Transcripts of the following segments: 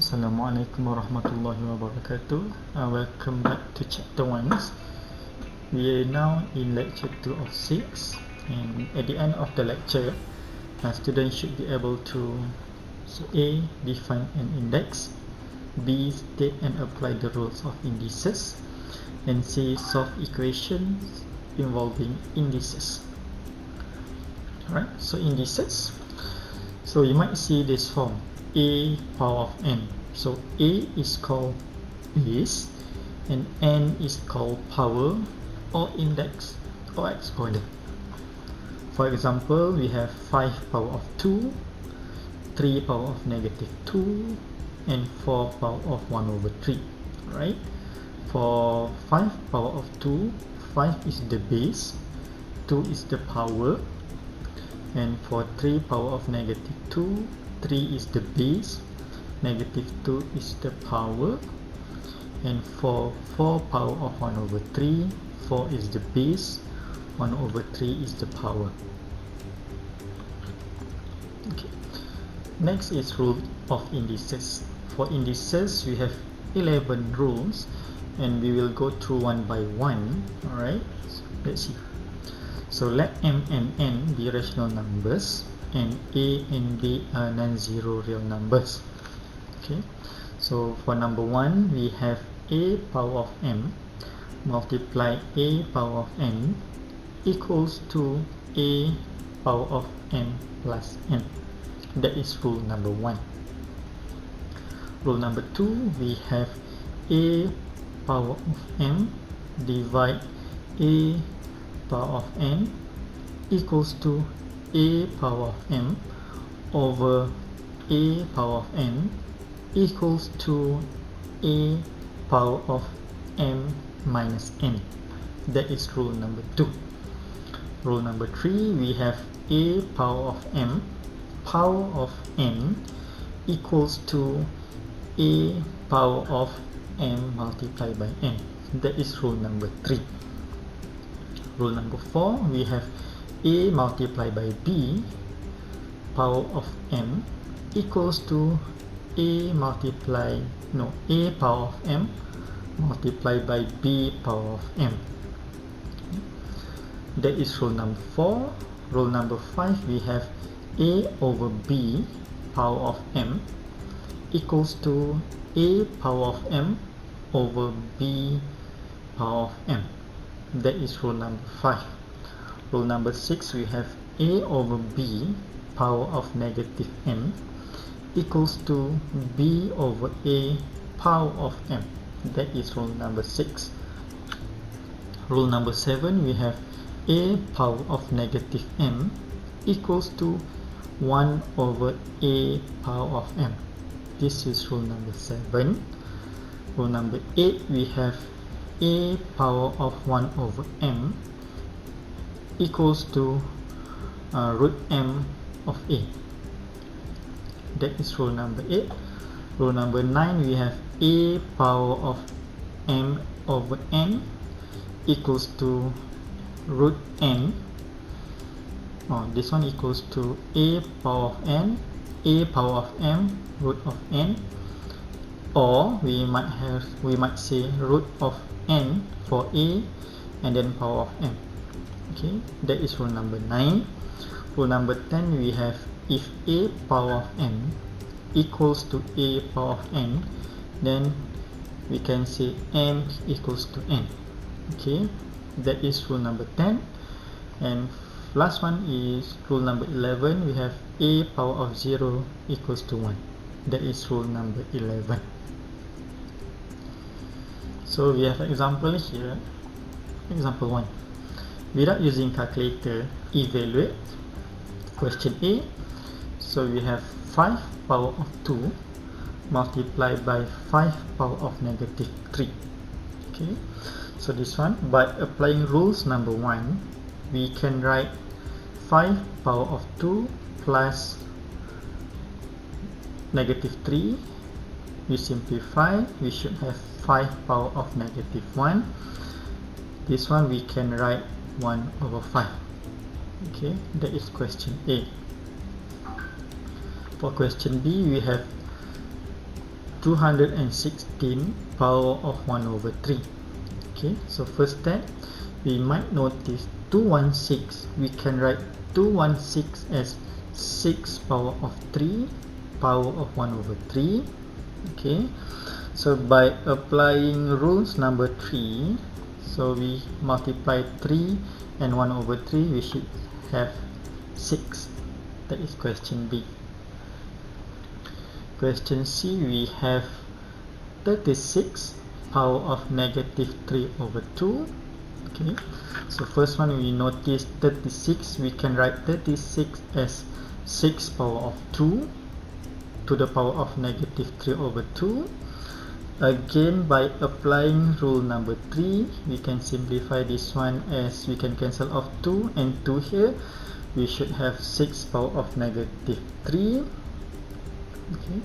Assalamualaikum warahmatullahi wabarakatuh. Welcome back to chapter 1. We are now in lecture 2 of 6, and at the end of the lecture, students should be able to A. Define an index, B. State and apply the rules of indices, and C. Solve equations involving indices. Alright, so indices. So you might see this form, A power of n. So A is called base and n is called power or index or exponent. For example, we have 5 power of 2, 3 power of negative 2, and 4 power of 1 over 3. Right? For 5 power of 2, 5 is the base, 2 is the power, and for 3 power of negative 2, 3 is the base, negative 2 is the power, and for 4 power of 1 over 3, 4 is the base, 1 over 3 is the power. Okay. Next is rule of indices. For indices, we have 11 rules, and we will go through one by one. Alright, so let's see. So let m and n be rational numbers and a and b are non-zero real numbers. Okay, so for number 1, we have a power of m multiply a power of n equals to a power of m plus n. That is rule number 1. Rule number 2, we have a power of m divide a power of n equals to a power of m over a power of n equals to a power of m minus n. That is rule number 2. Rule number 3, we have a power of m power of n equals to a power of m multiplied by n. That is rule number 3. Rule number 4, we have a multiplied by b power of m equals to a power of m multiplied by b power of m. That is rule number 4. Rule number 5, we have a over b power of m equals to a power of m over b power of m. That is rule number 5. Rule number 6, we have a over b power of negative m equals to b over a power of m. That is rule number 6. Rule number 7, we have a power of negative m equals to 1 over a power of m. This is rule number 7. Rule number 8, we have a power of 1 over m equals to root m of a. That is rule number 8. Rule number 9, we have a power of m over n equals to root n. This one equals to a power of n, a power of m, root of n, or we might say root of n for a and then power of m. Okay, that is rule number 9. Rule number 10, we have if a power of n equals to a power of n, then we can say m equals to n. Okay, that is rule number 10. And last one is rule number 11. We have a power of 0 equals to 1. That is rule number 11. So we have an example here. Example 1. Without using calculator, evaluate. Question A. So we have 5 power of 2 multiplied by 5 power of negative 3. Okay. So this one, by applying rules number 1, we can write 5 power of 2 plus negative 3. We simplify, we should have 5 power of negative 1. This one we can write 1 over 5. Okay, that is question A. For question B, we have 216 power of 1 over 3. Okay, so first step, we might notice 216, we can write 216 as 6 power of 3 power of 1 over 3. Okay, so by applying rules number 3, so we multiply 3 and 1 over 3, we should have 6. That is question B. Question C, we have 36 power of negative 3 over 2. Okay, so first one, we notice 36, we can write 36 as 6 power of 2 to the power of negative 3 over 2. Again, by applying rule number 3, we can simplify this one as we can cancel off 2 and 2 here. We should have 6 power of negative 3. Okay.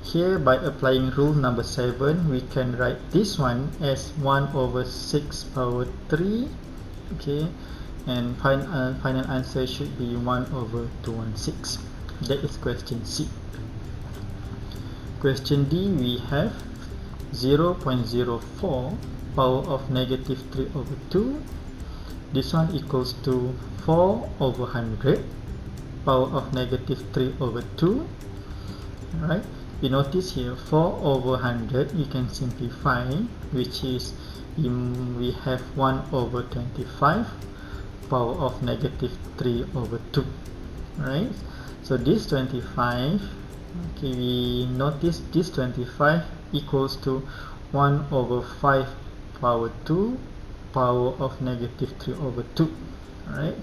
Here, by applying rule number 7, we can write this one as 1 over 6 power 3. Okay, and final answer should be 1 over 216. That is question C. Question D, we have 0.04 power of negative 3 over 2. This one equals to 4 over 100 power of negative 3 over 2. Alright, we notice here 4 over 100, we can simplify, which is we have 1 over 25 power of negative 3 over 2. Right, so this 25, okay, we notice this 25 equals to 1 over 5 power 2 power of negative 3 over 2. Alright,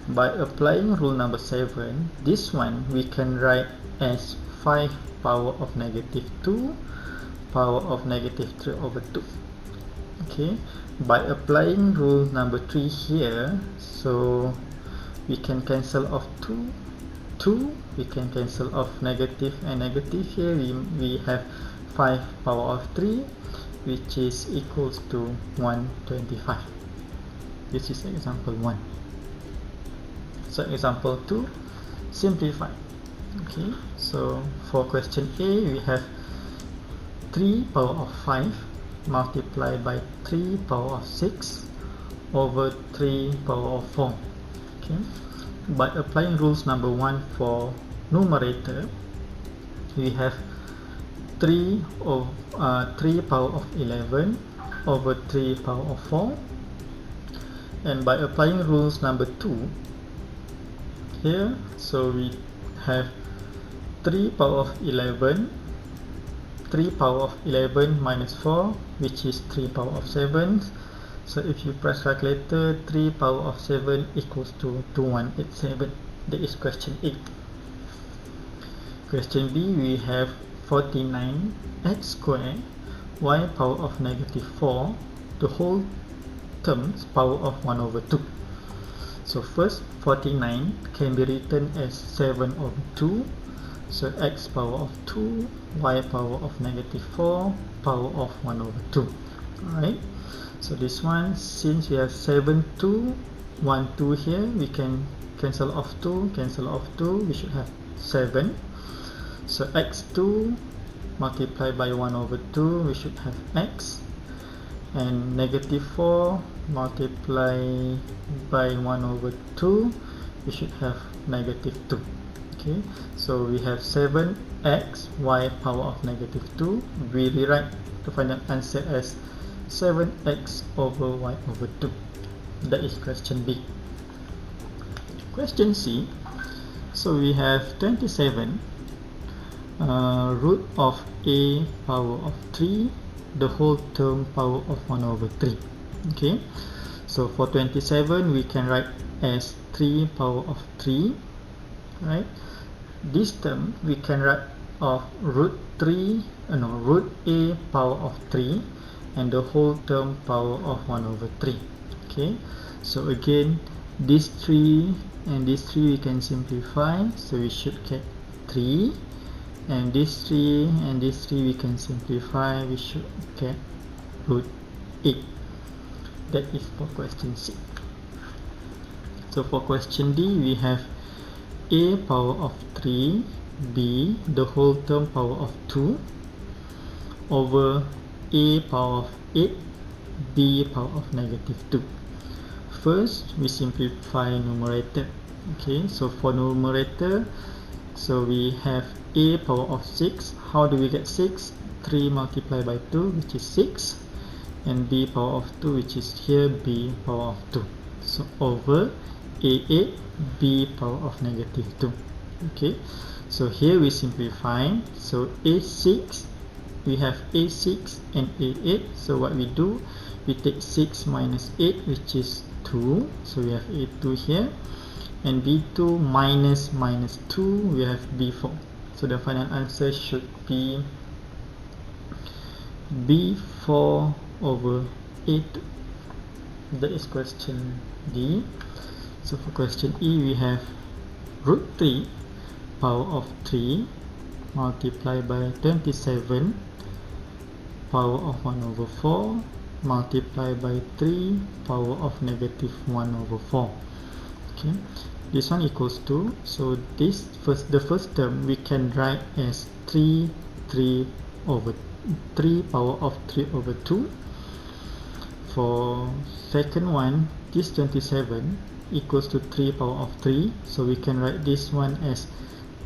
by applying rule number 7, this one we can write as 5 power of negative 2 power of negative 3 over 2. Okay, by applying rule number 3 here, so we can cancel off 2, we can cancel off negative and negative. Here we have 5 power of 3, which is equals to 125. This is example 1. So example 2, simplify. Okay, so for question A, we have 3 power of 5 multiplied by 3 power of 6 over 3 power of 4. Okay, by applying rules number 1 for numerator, we have 3 power of 11 over 3 power of 4, and by applying rules number 2 here, so we have 3 power of 11, 3 power of 11 minus 4, which is 3 power of 7. So if you press calculator, 3 power of 7 equals to 2187. That is question A. Question B, we have 49x squared y power of negative 4, the whole terms power of 1 over 2. So first, 49 can be written as 7 over 2. So x power of 2, y power of negative 4, power of 1 over 2. Alright, so this one, since we have 7, 2, 1, 2 here, we can cancel off 2, we should have 7. So x2 multiplied by 1 over 2, we should have x, and negative 4 multiplied by 1 over 2, we should have negative 2. Okay, so we have 7x y power of negative 2. We rewrite the final answer as 7x over y over 2. That is question B. Question C, so we have 27 root of a power of 3, the whole term power of 1 over 3. Okay, so for 27 we can write as 3 power of 3. Right, this term we can write of root a power of 3 and the whole term power of 1 over 3. Okay, so again these 3 and this 3 we can simplify, so we should get 3, and this 3 and this 3 we can simplify, we should get root 8. That is for question C. So for question D, we have a power of 3, b the whole term power of 2, over a power of 8 b power of negative 2. First we simplify numerator. Okay, so for numerator, so we have a power of 6. How do we get 6? 3 multiplied by 2, which is 6, and b power of 2, which is here b power of 2. So over a8 b power of negative 2. Okay, so here we simplify. So a6, we have a6 and a8. So what we do, we take 6 minus 8, which is 2. So we have a2 here, and b2 minus 2, we have b4. So the final answer should be b4 over a2. That is question D. So for question E, we have root 3 power of 3 multiplied by 27 power of 1 over 4 multiplied by 3 power of negative 1 over 4. Okay, this one equals to, so this the first term we can write as 3 over 3 power of 3 over 2. For second one, this 27 equals to 3 power of 3, so we can write this one as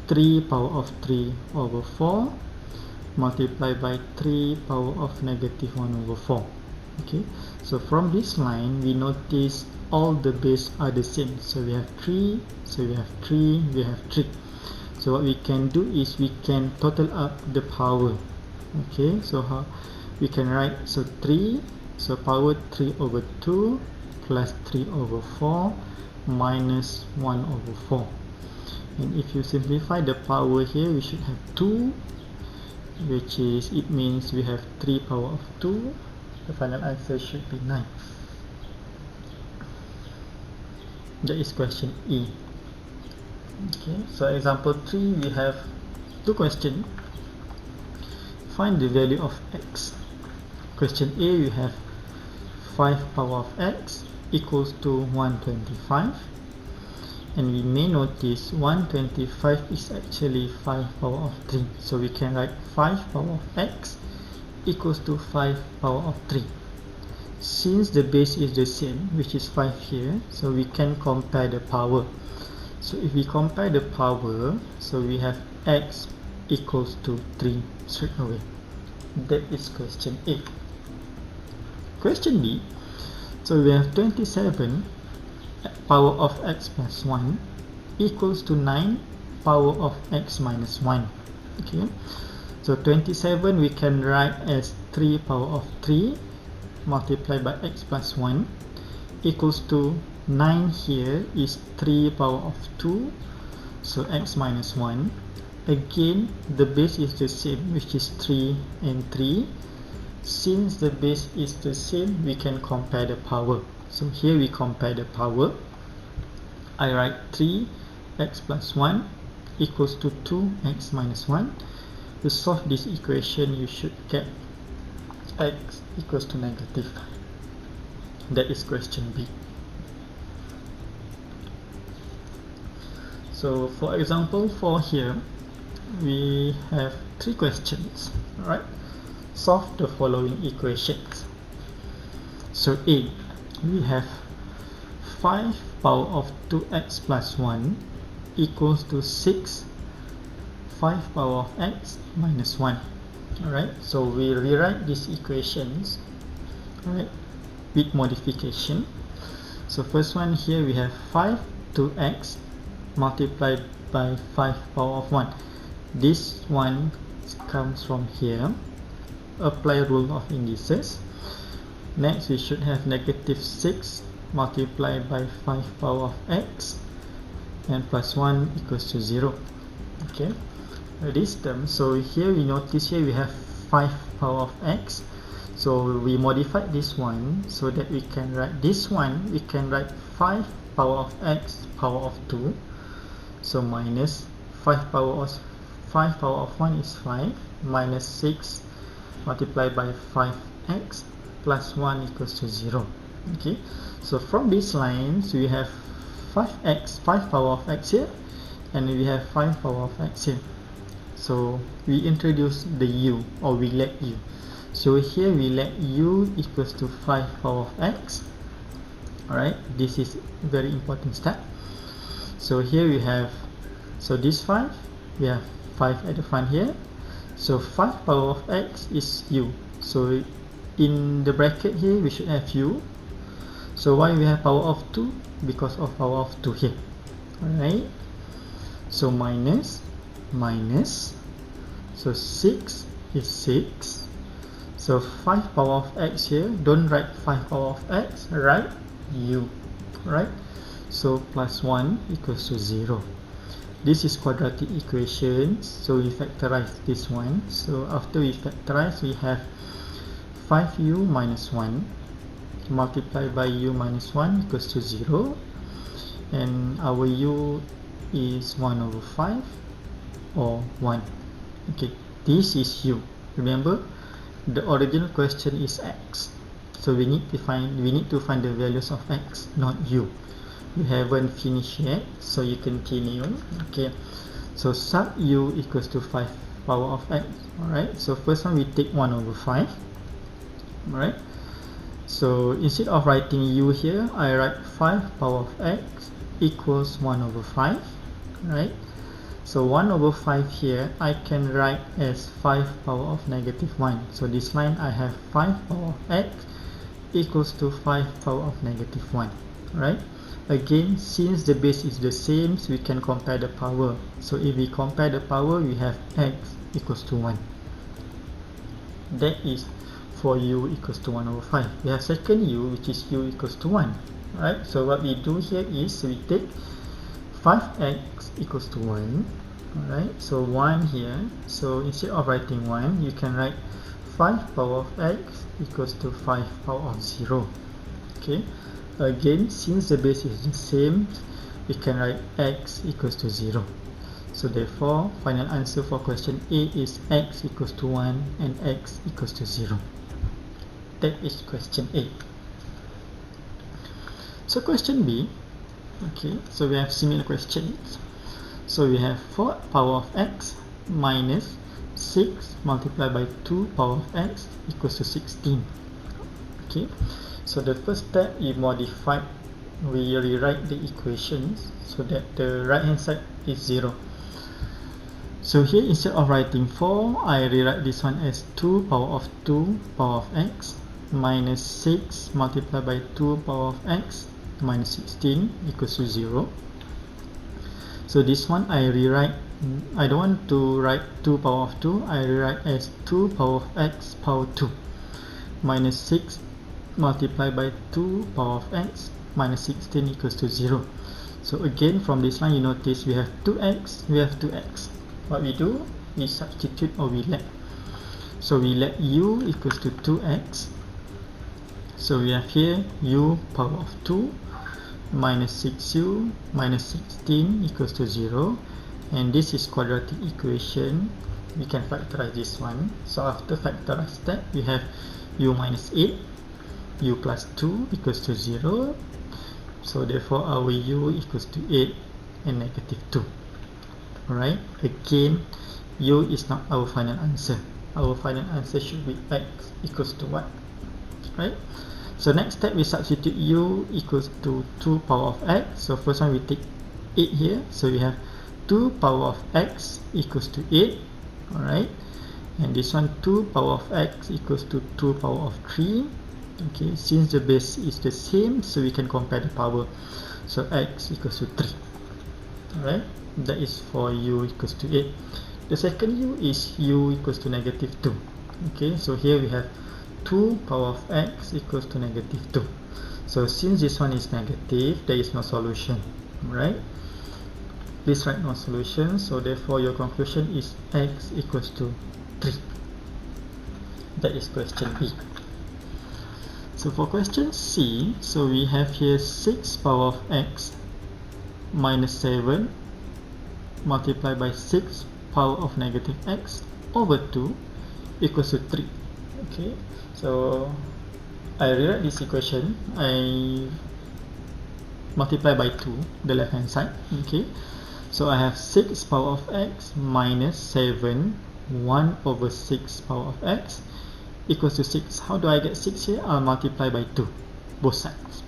3 power of 3 over 4 multiplied by 3 power of negative 1 over 4. Okay, so from this line we notice all the base are the same. So we have 3, so we have 3, we have 3. So what we can do is we can total up the power. Okay, so how we can write, so 3, so power 3 over 2 plus 3 over 4 minus 1 over 4. And if you simplify the power here, we should have 2, which is, it means we have 3 power of 2. The final answer should be 9. That is question E. Okay, so example 3, we have two questions. Find the value of x. Question A, we have 5 power of x equals to 125, and we may notice 125 is actually 5 power of 3, so we can write 5 power of x equals to 5 power of 3. Since the base is the same, which is 5 here, so we can compare the power. So if we compare the power, so we have x equals to 3 straight away. That is question A. Question B, so we have 27 power of x plus 1 equals to 9 power of x minus 1. Okay, so 27 we can write as 3 power of 3 multiplied by x plus 1 equals to 9 here is 3 power of 2, so x minus 1. Again, the base is the same, which is 3 and 3. Since the base is the same, we can compare the power. So here we compare the power. I write 3x plus 1 equals to 2x minus 1. To solve this equation, you should get x equals to negative. That is question B. So for example 4 here, we have 3 questions. Alright, solve the following equations. So A, we have 5 power of 2x plus 1 equals to 6 5 power of x minus 1. Alright, so we rewrite these equations, alright, with modification. So first one here we have 5 2x multiplied by 5 power of 1. This one comes from here. Apply rule of indices. Next we should have negative 6 multiplied by 5 power of x, and plus 1 equals to 0. Okay, this term, so here we notice here we have 5 power of x, so we modify this one so that we can write this one, we can write 5 power of x power of 2, so minus 5 power of 1 is 5 minus 6 multiplied by 5x plus 1 equals to 0. Okay, so from these lines we have 5 power of x here, and we have 5 power of x here. So we introduce the u, or we let u. So here we let u equals to 5 power of x. Alright, this is very important step. So here we have, so this 5, we have 5 at the front here. So 5 power of x is u. So in the bracket here we should have u. So why we have power of 2? Because of power of 2 here. Alright, so minus, so 6 is 6. So 5 power of x here, don't write 5 power of x, write u. Right, so plus 1 equals to 0. This is quadratic equation, so we factorize this one. So after we factorize, we have 5u minus 1 multiplied by u minus 1 equals to 0, and our u is 1 over 5 or 1. Okay, this is u. Remember, the original question is x, so we need to find the values of x, not u. We haven't finished yet, so you continue. Okay, so sub u equals to 5 power of x. Alright, so first one we take 1 over 5. Alright, so instead of writing u here, I write 5 power of x equals 1 over 5. Right, so 1 over 5 here I can write as 5 power of negative 1. So this line I have 5 power of x equals to 5 power of negative 1. Right, again, since the base is the same, so we can compare the power. So if we compare the power, we have x equals to 1. That is for u equals to 1 over 5. We have second u, which is u equals to 1. Right, so what we do here is we take 5x equals to 1. Alright, so 1 here. So instead of writing 1, you can write 5 power of x equals to 5 power of 0. Okay, again, since the base is the same, we can write x equals to 0. So therefore, final answer for question A is x equals to 1 and x equals to 0. That is question A. So question B, okay, so we have similar questions. So we have 4 power of x minus 6 multiplied by 2 power of x equals to 16. Okay, so the first step, we rewrite the equations so that the right hand side is 0. So here, instead of writing 4, I rewrite this one as 2 power of 2 power of x minus 6 multiplied by 2 power of x minus 16 equals to 0. So this one I rewrite, I don't want to write 2 power of 2, I rewrite as 2 power of x power 2 minus 6 multiplied by 2 power of x minus 16 equals to 0. So again, from this line you notice we have 2x, we have 2x. What we do, we substitute or we let. So we let u equals to 2x. So we have here u power of 2 minus 6u minus 16 equals to 0. And this is quadratic equation. We can factorize this one. So after factorize that, we have u minus 8, u plus 2 equals to 0. So therefore our u equals to 8 and negative 2. Alright, again, u is not our final answer. Our final answer should be x equals to what? Right? So next step, we substitute u equals to 2 power of x. So first one we take 8 here. So we have 2 power of x equals to 8. Alright, and this one 2 power of x equals to 2 power of 3. Okay, since the base is the same, so we can compare the power. So x equals to 3. Alright, that is for u equals to 8. The second u is u equals to negative 2. Okay, so here we have 2 power of x equals to negative 2. So since this one is negative, there is no solution. Right? Please write no solution. So therefore your conclusion is x equals to 3. That is question B. So for question C, so we have here 6 power of x minus 7 multiplied by 6 power of negative x over 2 equals to 3. Okay, so I rewrite this equation. I multiply by 2 the left hand side. Okay, So I have 6 power of x minus 7 1 over 6 power of x equals to 6. How do I get 6 here? I'll multiply by 2 both sides.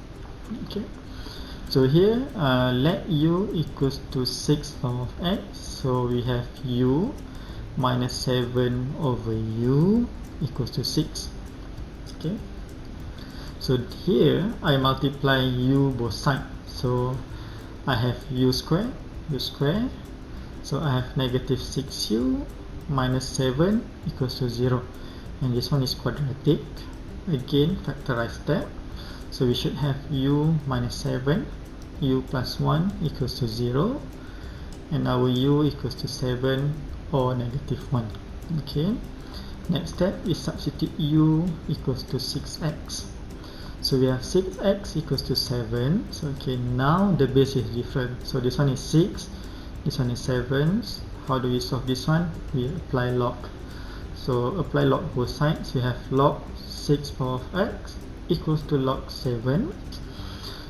Okay, so here let u equals to 6 power of x, so we have u minus 7 over u equals to 6. Okay, so here I multiply u both sides, so I have u square, so I have negative 6u minus 7 equals to 0, and this one is quadratic. Again, factorize that, so we should have u minus 7, u plus 1 equals to 0, and our u equals to 7 or negative 1. Okay, next step is substitute u equals to 6x. So we have 6x equals to 7. So okay, now the base is different. So this one is 6, this one is 7. How do we solve this one? We apply log. So apply log both sides. We have log 6 power of x equals to log 7.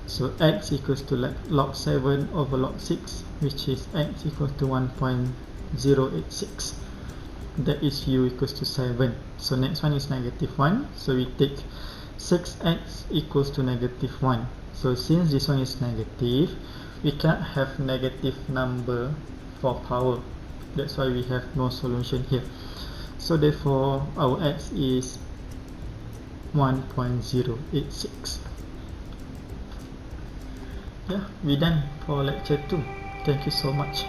So x equals to log 7 over log 6, which is x equals to 1.086. That is u equals to 7. So next one is negative 1. So we take 6x equals to negative 1. So since this one is negative, we can't have negative number for power. That's why we have no solution here. So therefore our x is 1.086. Yeah, we're done for lecture 2. Thank you so much.